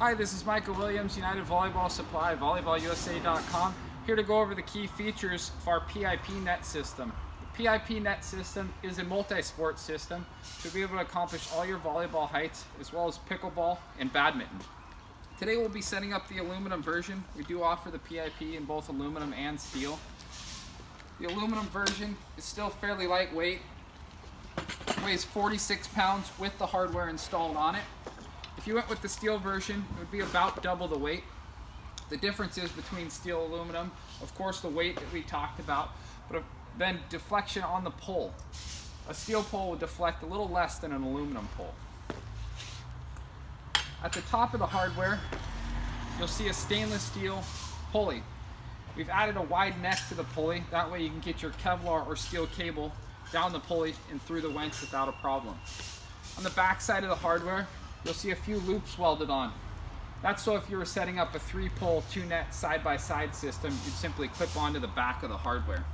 Hi, this is Michael Williams, United Volleyball Supply, volleyballusa.com, here to go over the key features of our PIP net system. The PIP net system is a multi-sport system to be able to accomplish all your volleyball heights as well as pickleball and badminton. Today we'll be setting up the aluminum version. We do offer the PIP in both aluminum and steel. The aluminum version is still fairly lightweight. It weighs 46 pounds with the hardware installed on it. If you went with the steel version, it would be about double the weight. The difference is between steel and aluminum, of course, the weight that we talked about, but then deflection on the pole. A steel pole would deflect a little less than an aluminum pole. At the top of the hardware, you'll see a stainless steel pulley. We've added a wide neck to the pulley. That way you can get your Kevlar or steel cable down the pulley and through the winch without a problem. On the back side of the hardware, you'll see a few loops welded on. That's so if you were setting up a 3-pole, 2-net side-by-side system, you'd simply clip onto the back of the hardware.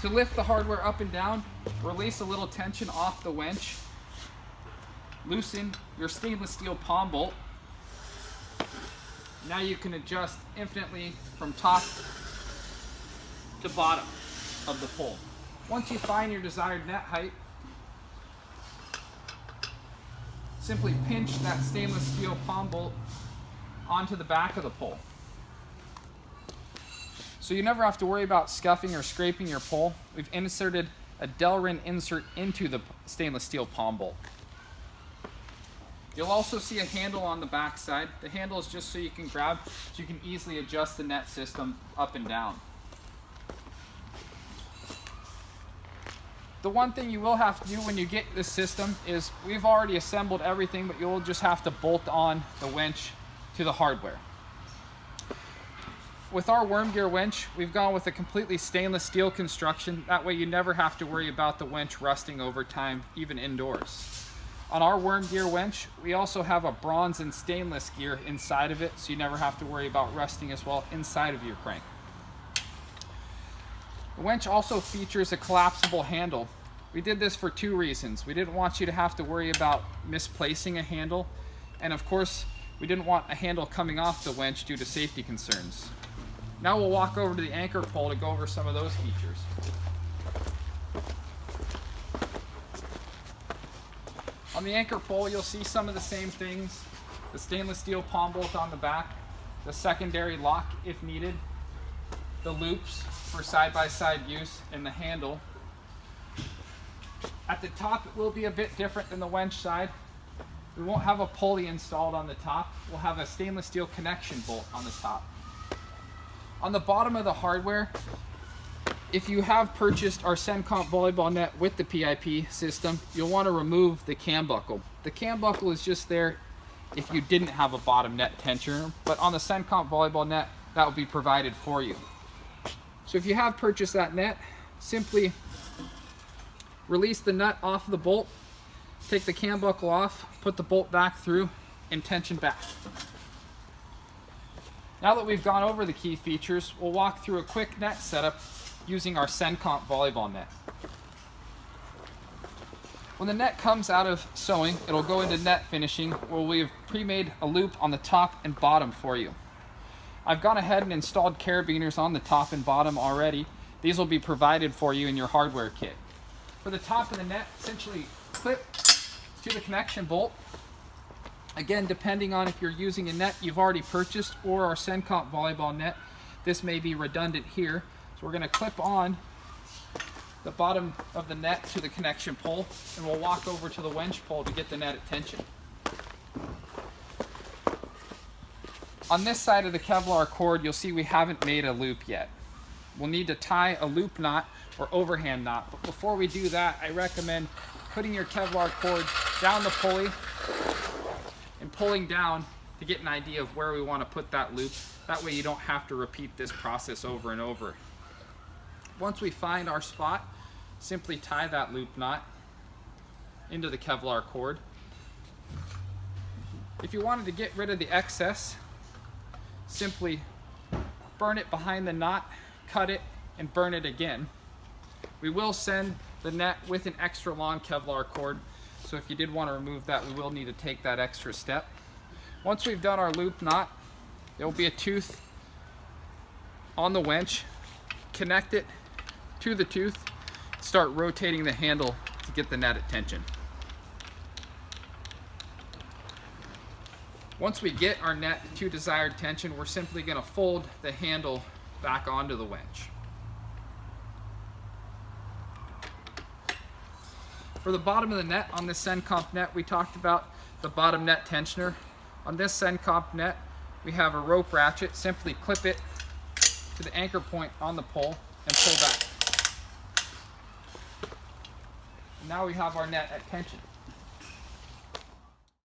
To lift the hardware up and down, release a little tension off the winch, loosen your stainless steel palm bolt. Now you can adjust infinitely from top to bottom of the pole. Once you find your desired net height, simply pinch that stainless steel palm bolt onto the back of the pole. So you never have to worry about scuffing or scraping your pole. We've inserted a Delrin insert into the stainless steel palm bolt. You'll also see a handle on the back side. The handle is just so you can grab, so you can easily adjust the net system up and down. The one thing you will have to do when you get this system is we've already assembled everything, but you'll just have to bolt on the winch to the hardware. With our worm gear winch, we've gone with a completely stainless steel construction. That way you never have to worry about the winch rusting over time, even indoors. On our worm gear winch, we also have a bronze and stainless gear inside of it, so you never have to worry about rusting as well inside of your crank. The winch also features a collapsible handle. We did this for 2 reasons. We didn't want you to have to worry about misplacing a handle, and of course, we didn't want a handle coming off the winch due to safety concerns. Now we'll walk over to the anchor pole to go over some of those features. On the anchor pole, you'll see some of the same things. The stainless steel palm bolt on the back, the secondary lock if needed, the loops for side-by-side use, and the handle. At the top, it will be a bit different than the winch side. We won't have a pulley installed on the top. We'll have a stainless steel connection bolt on the top. On the bottom of the hardware, if you have purchased our Sencomp volleyball net with the PIP system, you'll want to remove the cam buckle. The cam buckle is just there if you didn't have a bottom net tensioner, but on the Sencomp volleyball net, that will be provided for you. So if you have purchased that net, simply release the nut off the bolt, take the cam buckle off, put the bolt back through, and tension back. Now that we've gone over the key features, we'll walk through a quick net setup using our Sencomp volleyball net. When the net comes out of sewing, it'll go into net finishing, where we have pre-made a loop on the top and bottom for you. I've gone ahead and installed carabiners on the top and bottom already. These will be provided for you in your hardware kit. For the top of the net, essentially clip to the connection bolt. Again, depending on if you're using a net you've already purchased or our Sencomp volleyball net, this may be redundant here. So we're going to clip on the bottom of the net to the connection pole, and we'll walk over to the winch pole to get the net at tension. On this side of the Kevlar cord, you'll see we haven't made a loop yet. We'll need to tie a loop knot or overhand knot, but before we do that, I recommend putting your Kevlar cord down the pulley and pulling down to get an idea of where we want to put that loop. That way you don't have to repeat this process over and over. Once we find our spot, simply tie that loop knot into the Kevlar cord. If you wanted to get rid of the excess, simply burn it behind the knot, cut it, and burn it again. We will send the net with an extra long Kevlar cord, so if you did want to remove that, we will need to take that extra step. Once we've done our loop knot, there will be a tooth on the winch. Connect it to the tooth, start rotating the handle to get the net at tension. Once we get our net to desired tension, we're simply going to fold the handle back onto the winch. For the bottom of the net on this Sencomp net, we talked about the bottom net tensioner. On this Sencomp net, we have a rope ratchet. Simply clip it to the anchor point on the pole and pull back. Now we have our net at tension.